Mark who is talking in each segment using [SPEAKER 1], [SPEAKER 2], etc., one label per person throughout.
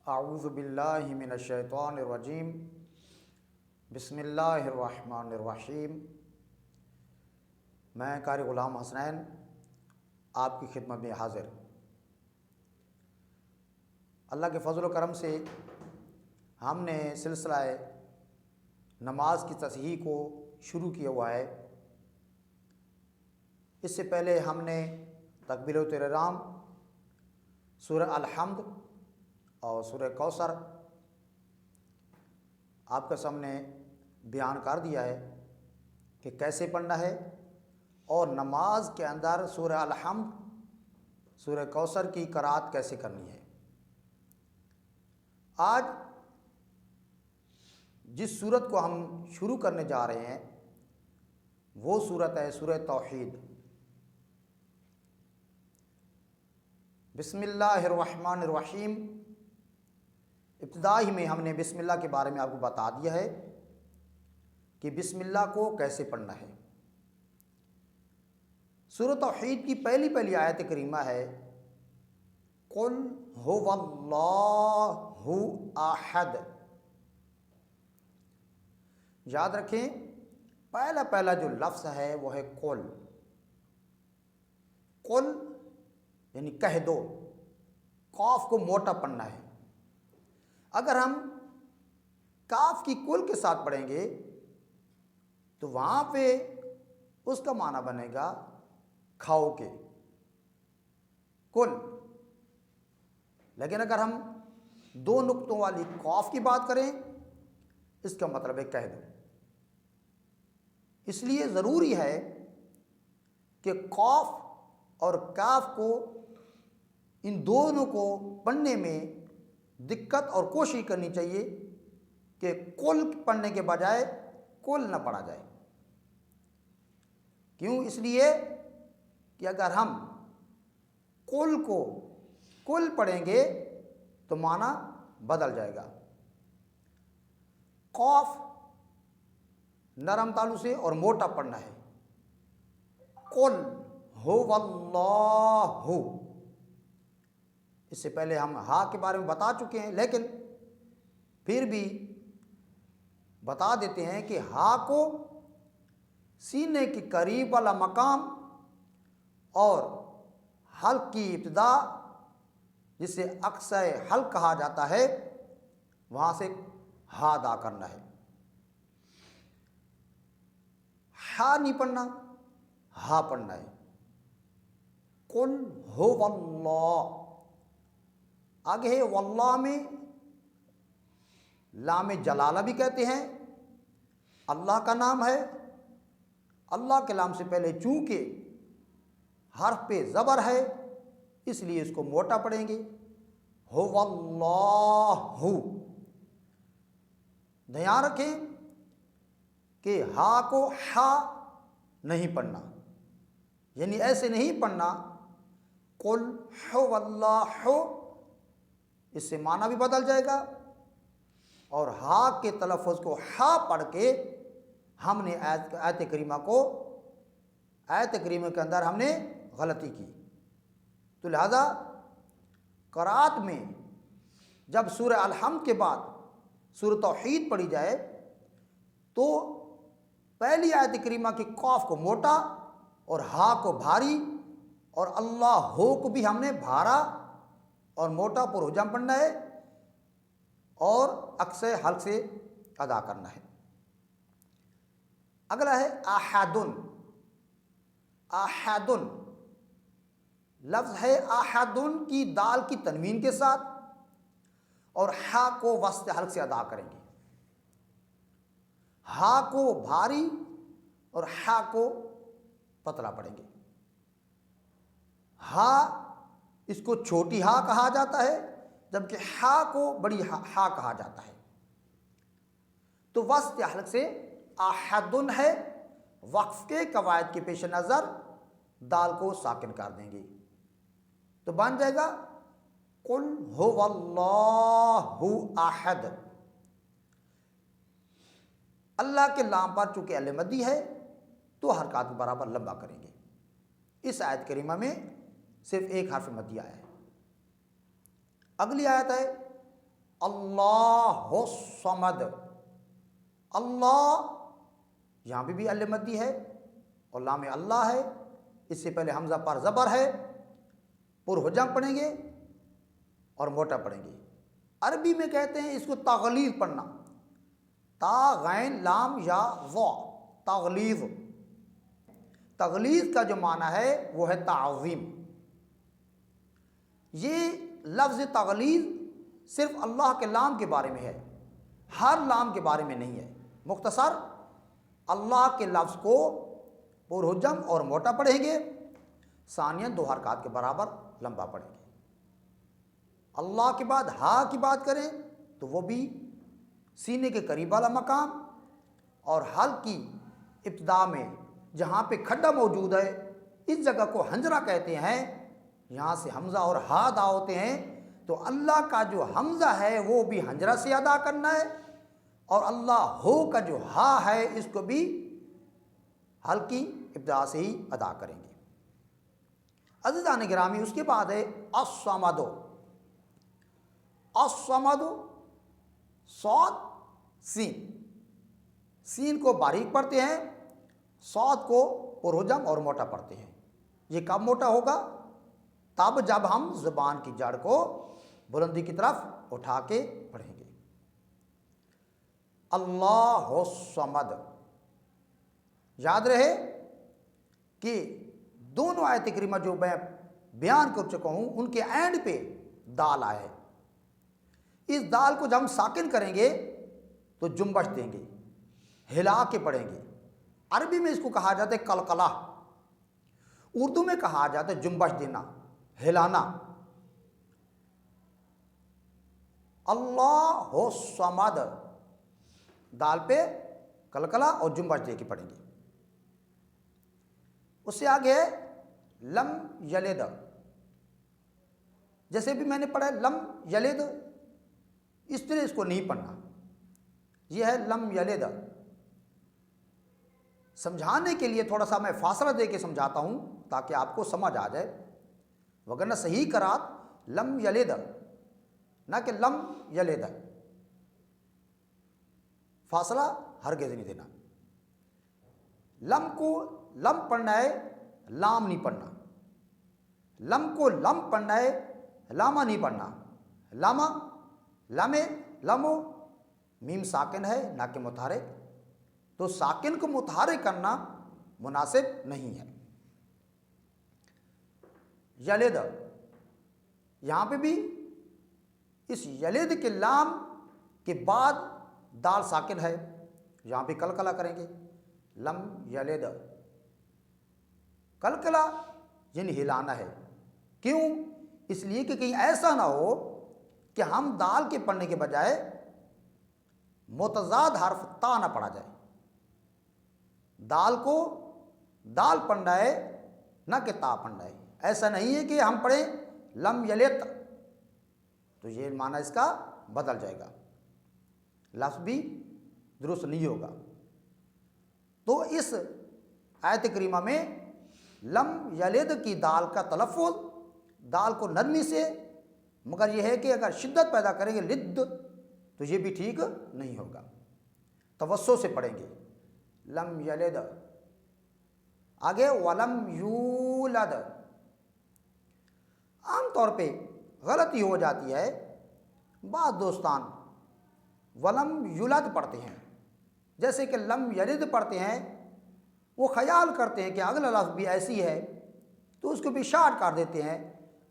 [SPEAKER 1] अऊज़ु बिल्लाहि मिनश्शैतानिर्रजीम बिस्मिल्लाहिर्रहमानिर्रहीम। मैं कारी ग़ुलाम हसनैन आपकी खिदमत में हाज़िर। अल्लाह के फ़ज़ल व करम से हमने सिलसिला नमाज की तस्हीह को शुरू किया हुआ है। इससे पहले हमने तकबीरत तहरीम, सूरह अल-हम्द और सूरह कौसर आपके सामने बयान कर दिया है कि कैसे पढ़ना है और नमाज के अंदर सूरह अल-हम्द, सूरह कौसर की क़राअत कैसे करनी है। आज जिस सूरत को हम शुरू करने जा रहे हैं वो सूरत है सूरह तौहीद। बिस्मिल्लाहिर्रहमानिर्रहीम। इब्तिदाई में हमने बिस्मिल्लाह के बारे में आपको बता दिया है कि बिस्मिल्लाह को कैसे पढ़ना है। सूरह तौहीद की पहली पहली आयत करीमा है कुल हुवल्लाहु अहद। याद रखें, पहला पहला जो लफ्ज़ है वो है कुल। कुल यानी कह दो, कौफ को मोटा पढ़ना है। अगर हम काफ की कुल के साथ पढ़ेंगे तो वहाँ पे उसका माना बनेगा खाओ के, कुल। लेकिन अगर हम दो नुक्तों वाली कौफ की बात करें इसका मतलब है कह दो। इसलिए ज़रूरी है कि कौफ और काफ को, इन दोनों को पढ़ने में दिक्कत और कोशिश करनी चाहिए कि कुल पढ़ने के बजाय कुल न पढ़ा जाए। क्यों? इसलिए कि अगर हम कुल को कुल पढ़ेंगे तो माना बदल जाएगा। कौफ नरम तालु से और मोटा पढ़ना है। कुल हुवल्लाहु। इससे पहले हम हा के बारे में बता चुके हैं, लेकिन फिर भी बता देते हैं कि हा को सीने के करीब वाला मकाम और हल्क की इब्तिदा, जिसे अक्सर हल्क कहा जाता है, वहाँ से हा अदा करना है। हा नहीं पढ़ना, हा पढ़ना है। कुल हुवल्लाह। आगे है वल्लाह में लाम जलाला भी कहते हैं, अल्लाह का नाम है। अल्लाह के नाम से पहले चूंकि हर्फ पे ज़बर है इसलिए इसको मोटा पढ़ेंगे, हुवल्लाहु। ध्यान रखें कि हा को हा नहीं पढ़ना, यानी ऐसे नहीं पढ़ना कुल हुवल्लाहु, इससे माना भी बदल जाएगा। और हा के तलफ़ुज़ को हा पढ़ के हमने आयत करीमा के अंदर हमने गलती की। तो लिहाजा क़राअत में जब सूरह अल-हम्द के बाद सूरह तौहीद पढ़ी जाए तो पहली आयत करीमा की कौफ को मोटा और हा को भारी और अल्लाह हो को भी हमने भारा और मोटा पुरहुजम पढ़ना है और अक्सर हल्क से अदा करना है। अगला है अहदुन। अहदुन लफ्ज़ है अहदुन की दाल की तनवीन के साथ और हा को वस्त हल्क से अदा करेंगे। हा को भारी और हा को पतला पढ़ेंगे। हा इसको छोटी हा कहा जाता है, जबकि हा को बड़ी हा कहा जाता है। तो वस्त हल्क से अहदुन है, वक्फ के कवायद के पेश नज़र दाल को साकिन कर देंगे तो बन जाएगा कुल हुवल्लाहु अहद। अल्लाह के नाम पर चूंकि अल मद्दी है तो हरकत बराबर लंबा करेंगे। इस आयत करीमा में सिर्फ एक हर्फ मद्दी आया है। अगली आयत है अल्लाहु समद। अल्लाह, यहाँ भी अल्ले मद्दी है और लाम अल्लाह है। इससे पहले हमजा पर ज़बर है, पुरहुजम पढ़ेंगे और मोटा पढ़ेंगे। अरबी में कहते हैं इसको तगलीज़ पढ़ना, ता गैन लाम या ज़ा, तगलीज़। तगलीज़ का जो माना है वो है ताज़ीम। ये लफ्ज़ तगलीज़ सिर्फ अल्लाह के लाम के बारे में है, हर लाम के बारे में नहीं है। मुख्तसर अल्लाह के लफ्ज़ को पुरहुजम और मोटा पढ़ेंगे, सानियन 2 हरकत के बराबर लंबा पढ़ेंगे। अल्लाह के बाद हा की बात करें तो वो भी सीने के करीब वाला मकाम, और हल की इब्तिदा में जहाँ पे खड्डा मौजूद है इस जगह को हंजरा कहते हैं। यहाँ से हमज़ा और हा अदा होते हैं, तो अल्लाह का जो हमज़ा है वो भी हंजरा से अदा करना है, और अल्लाह हो का जो हा है इसको भी हल की इब्तिदा से ही अदा करेंगे। अज़ीज़ान गिरामी, उसके बाद है अस्समद। अस्समद सौद सीन, सीन को बारीक पढ़ते हैं, सौद को पुरहुजम और मोटा पढ़ते हैं। ये कब मोटा होगा? तब जब हम ज़ुबान की जड़ को बुलंदी की तरफ उठा के पढ़ेंगे। अल्लाहु समद। याद रहे कि दोनों आयत करीमा जो मैं बयान कर चुका हूँ उनके एंड पे दाल आया है। इस दाल को जब हम साकिन करेंगे तो जुम्बश देंगे, हिला के पढ़ेंगे। अरबी में इसको कहा जाता है कलकला, उर्दू में कहा जाता है जुम्बश देना, हिलाना। अल्लाहु समद, दाल पे कलकला और जुम्बश दे के पढ़ेंगे। उससे आगे है लम यलिद। जैसे भी मैंने पढ़ा है लम यलिद, इस तरह इसको नहीं पढ़ना। यह है लम यलिद। समझाने के लिए थोड़ा सा मैं फासला दे के समझाता हूँ ताकि आपको समझ आ जाए, वगरना सही करात लम यलिद ना कि लम यलिद। फासला हरगिज़ नहीं देना। लम को लम पढ़ना है, लाम नहीं पढ़ना। लम को लम पढ़ना है, लामा नहीं पढ़ना। लामा, लामे, लमो, मीम साकिन है ना कि मुतहरिक, तो साकिन को मुतहरिक करना मुनासिब नहीं है। यलिद, यहाँ पे भी इस यलिद के लाम के बाद दाल साकिन है, यहाँ पे कलकला करेंगे। लम यलिद, कलकला यानी हिलाना है। क्यों? इसलिए कि कहीं ऐसा ना हो कि हम दाल के पढ़ने के बजाय मुतज़ाद हर्फ ता ना पढ़ा जाए। दाल को दाल पढ़ना है ना कि ता पढ़ना है। ऐसा नहीं है कि हम पढ़ें लम यलित तो ये माना इसका बदल जाएगा, लफ्ज़ भी दुरुस्त नहीं होगा। तो इस आयत करीमा में लम यलिद की दाल का तलफ़्फ़ुज़, दाल को नरमी से, मगर यह है कि अगर शिद्दत पैदा करेंगे लिद्द तो ये भी ठीक नहीं होगा। तवस्सो से पढ़ेंगे लम यलिद। आगे वलम यूलद। आम तौर पे गलती हो जाती है, बाद दोस्तान वलम युलद पढ़ते हैं, जैसे कि लम यलिद पढ़ते हैं। वो ख्याल करते हैं कि अगला लफ्ज़ भी ऐसी है तो उसको भी शार्ट कर देते हैं,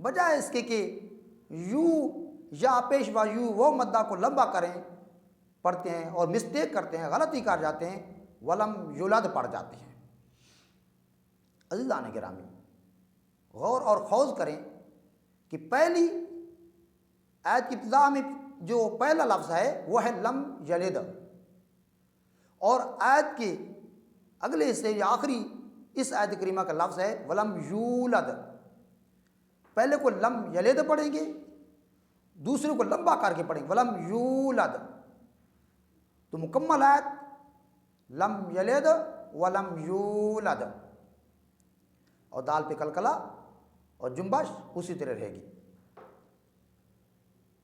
[SPEAKER 1] बजाय इसके कि यू या पेशवा यू वो मद्दा को लंबा करें पढ़ते हैं और मिस्टेक करते हैं, गलती कर जाते हैं, वलम युलद पढ़ जाते हैं। अज़ीज़ान गिरामी, गौर और खौज करें कि पहली आयत की इब्तिदा में जो पहला लफ्ज़ है वह है लम यलिद, और आयत के अगले हिस्से या आखिरी इस आयत करीमा का लफ्ज़ है वलम यूलद। पहले को लम यलिद पढ़ेंगे, दूसरे को लंबा करके पढ़ेंगे वलम यूलद, तो मुकम्मल आयत लम यलिद वलम यूलद, और दाल पे कलकला और जुम्बश उसी तरह रहेगी।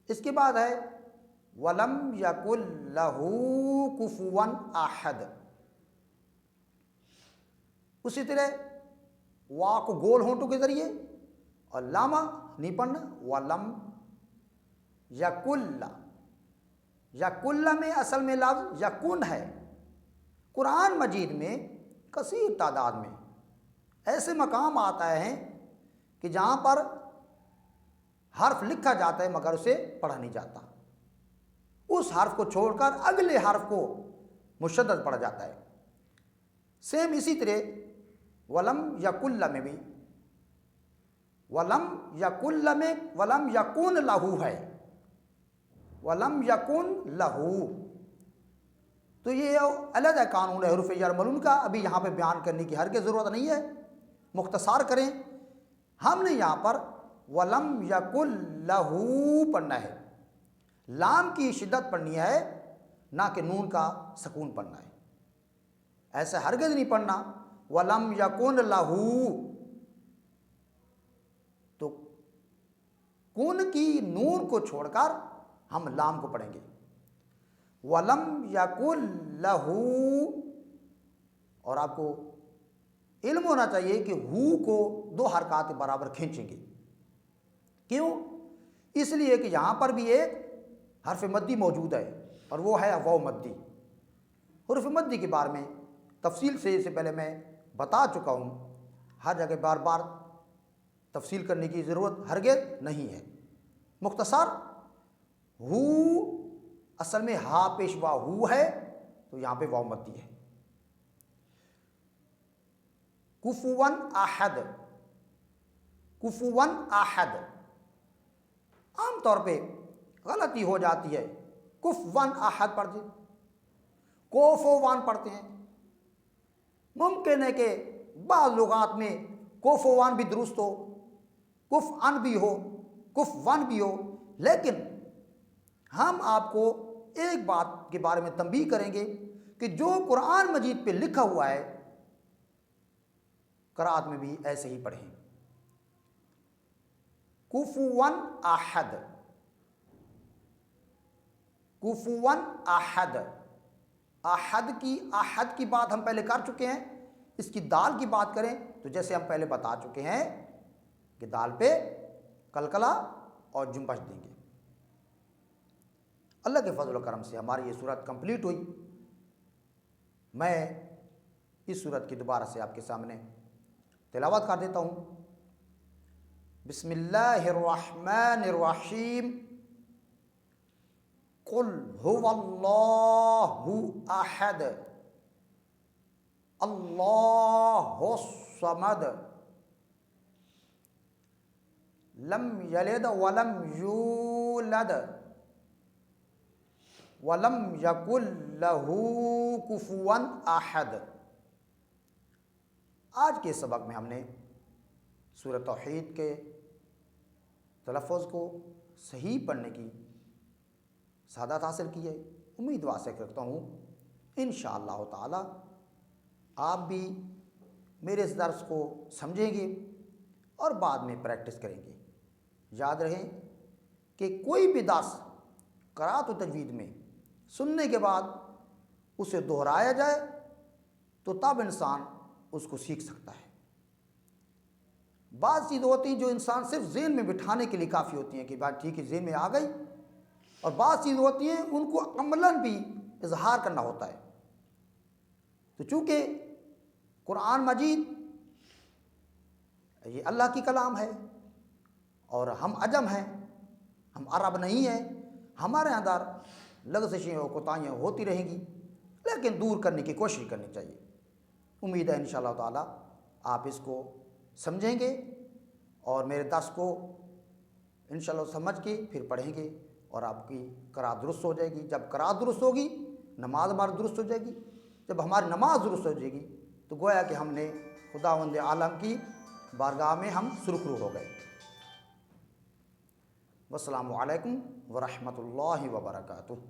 [SPEAKER 1] इसके बाद है वलम यकुल लहू कुफुवन अहद। उसी तरह वा को गोल होंठों के जरिए और लामा नहीं पढ़ना, वलम यकुल्ला। यकुल्ला में असल में लफ्ज़ यकुन है। कुरान मजीद में कसीर तादाद में ऐसे मकाम आता है कि जहाँ पर हर्फ लिखा जाता है मगर उसे पढ़ा नहीं जाता। उस हर्फ को छोड़कर अगले हर्फ को मुशद्दद पढ़ा जाता है। सेम इसी तरह वलम यकुल्ला में भी वलम यकुल्ला में वलम यकुन लहू है, वलम यकुन लहू। तो ये अलग है कानून है हुरूफ जर मलून का, अभी यहाँ पे बयान करने की हरगिज़ ज़रूरत नहीं है, मुख्तसार करें। हमने यहाँ पर वलम यकुल लहू पढ़ना है, लाम की शिद्दत पढ़नी है, ना कि नून का सकून पढ़ना है। ऐसे हरगिज़ नहीं पढ़ना वलम यकुन लहू। तो कुन की नून को छोड़कर हम लाम को पढ़ेंगे। वलम यकुल लहू। और आपको इल्म होना चाहिए कि हू को 2 हरकत बराबर खींचेंगे। क्यों? इसलिए कि यहाँ पर भी एक हर्फ मद्दी मौजूद है और वो है वाव मद्दी। हुर्फ मद्दी के बारे में तफसील से इससे पहले मैं बता चुका हूँ, हर जगह बार बार तफसील करने की ज़रूरत हरगिज़ नहीं है। मुख्तसर हू असल में हा पेशवा हू है, तो यहाँ पे वाव मद्दी है। कुफुवन अहद, कुफुवन अहद। आमतौर पे गलती हो जाती है, कुफवन अहद पढ़ते, कोफोवान पढ़ते हैं। मुमकिन है कि बाज़ लुगात में कोफोवान भी दुरुस्त हो, कुफ अन भी हो, कुफ वन भी हो, लेकिन हम आपको एक बात के बारे में तंबीह करेंगे कि जो कुरान मजीद पे लिखा हुआ है क़राअत में भी ऐसे ही पढ़ें। कुफुवन अहद, कुफुवन अहद। अहद की बात हम पहले कर चुके हैं। इसकी दाल की बात करें तो जैसे हम पहले बता चुके हैं कि दाल पे कलकला और जुम्बश देंगे। अल्लाह के फजल व करम से हमारी ये सूरत कंप्लीट हुई। मैं इस सूरत की दोबारा से आपके सामने तिलावत कर देता हूँ। बिस्मिल्लाहिर्रहमानिर्रहीम। कुल हुवल्लाहु अहद, अल्लाहुस्समद, लम यलिद वलम यूलद, वलम यकुल लहू कुफुवन अहद। आज के सबक में हमने सूरह तौहीद के तलफ़्फ़ुज़ को सही पढ़ने की सादत हासिल की है। उम्मीद वासिक रखता हूँ इंशाअल्लाह ताला आप भी मेरे इस दर्स को समझेंगे और बाद में प्रैक्टिस करेंगे। याद रहे कि कोई भी दर्स क़राअत व तजवीद में सुनने के बाद उसे दोहराया जाए तो तब इंसान उसको सीख सकता है। बाज़ चीज़ें होती हैं जो इंसान सिर्फ ज़हन में बिठाने के लिए काफ़ी होती हैं कि बात ठीक है ज़हन में आ गई, और बाज़ चीज़ें होती हैं उनको अमलन भी इजहार करना होता है। तो चूँकि कुरान मजीद ये अल्लाह की कलाम है और हम अजम हैं, हम अरब नहीं हैं, हमारे अंदर लग़ज़िशें और कोताहियाँ होती रहेंगी, लेकिन दूर करने की कोशिश करनी चाहिए। उम्मीद है इंशाअल्लाह ताला आप इसको समझेंगे और मेरे दर्स को इंशाअल्लाह समझ के फिर पढ़ेंगे और आपकी क़राअत दुरुस्त हो जाएगी। जब क़राअत दुरुस्त होगी नमाज हमारी दुरुस्त हो जाएगी। जब हमारी नमाज दुरुस्त हो जाएगी तो गोया कि हमने खुदावंद आलम की बारगाह में हम सुरखरू हो गए। वस्सलामु अलैकुम व रहमतुल्लाहि व बरकातुहू।